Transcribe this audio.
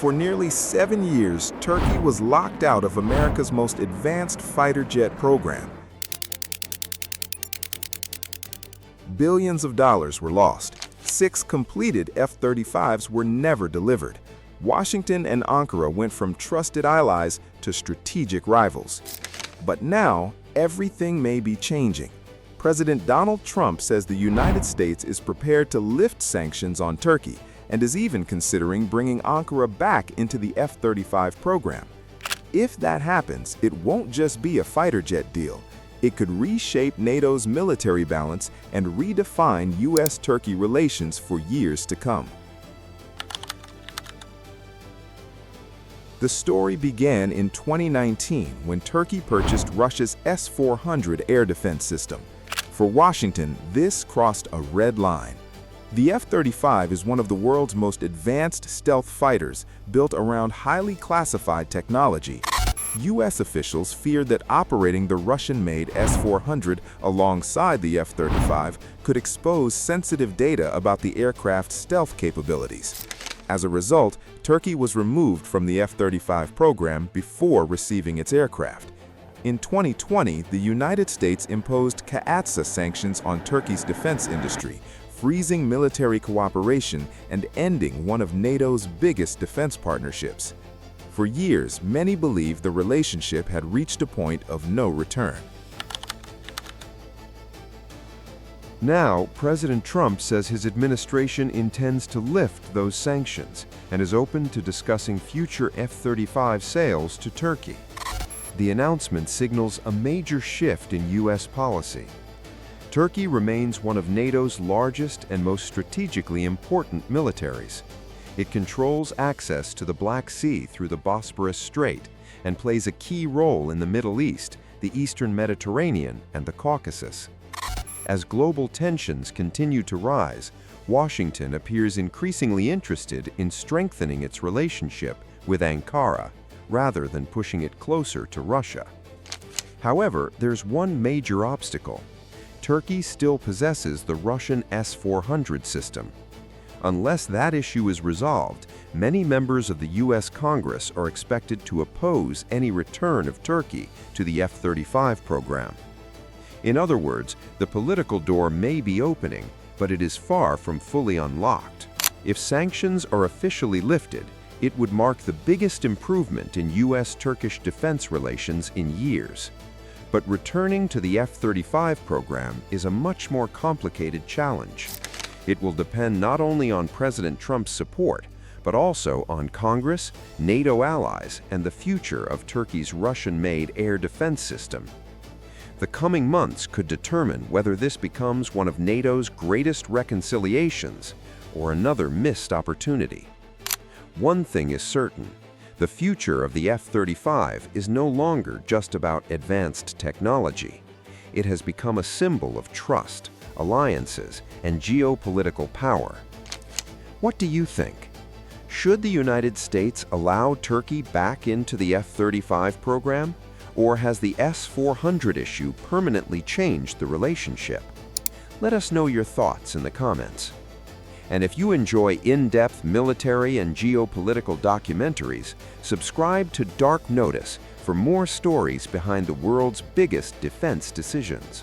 For nearly 7 years, Turkey was locked out of America's most advanced fighter jet program. Billions of dollars were lost. 6 completed F-35s were never delivered. Washington and Ankara went from trusted allies to strategic rivals. But now, everything may be changing. President Donald Trump says the United States is prepared to lift sanctions on Turkey and is even considering bringing Ankara back into the F-35 program. If that happens, it won't just be a fighter jet deal. It could reshape NATO's military balance and redefine U.S.-Turkey relations for years to come. The story began in 2019 when Turkey purchased Russia's S-400 air defense system. For Washington, this crossed a red line. The F-35 is one of the world's most advanced stealth fighters, built around highly classified technology. U.S. officials feared that operating the Russian-made S-400 alongside the F-35 could expose sensitive data about the aircraft's stealth capabilities. As a result, Turkey was removed from the F-35 program before receiving its aircraft. In 2020, the United States imposed CAATSA sanctions on Turkey's defense industry, freezing military cooperation and ending one of NATO's biggest defense partnerships. For years, many believed the relationship had reached a point of no return. Now, President Trump says his administration intends to lift those sanctions and is open to discussing future F-35 sales to Turkey. The announcement signals a major shift in U.S. policy. Turkey remains one of NATO's largest and most strategically important militaries. It controls access to the Black Sea through the Bosporus Strait and plays a key role in the Middle East, the Eastern Mediterranean, and the Caucasus. As global tensions continue to rise, Washington appears increasingly interested in strengthening its relationship with Ankara, rather than pushing it closer to Russia. However, there's one major obstacle. Turkey still possesses the Russian S-400 system. Unless that issue is resolved, many members of the U.S. Congress are expected to oppose any return of Turkey to the F-35 program. In other words, the political door may be opening, but it is far from fully unlocked. If sanctions are officially lifted, it would mark the biggest improvement in U.S.-Turkish defense relations in years. But returning to the F-35 program is a much more complicated challenge. It will depend not only on President Trump's support, but also on Congress, NATO allies, and the future of Turkey's Russian-made air defense system. The coming months could determine whether this becomes one of NATO's greatest reconciliations or another missed opportunity. One thing is certain: the future of the F-35 is no longer just about advanced technology. It has become a symbol of trust, alliances, and geopolitical power. What do you think? Should the United States allow Turkey back into the F-35 program? Or has the S-400 issue permanently changed the relationship? Let us know your thoughts in the comments. And if you enjoy in-depth military and geopolitical documentaries, subscribe to Dark Notice for more stories behind the world's biggest defense decisions.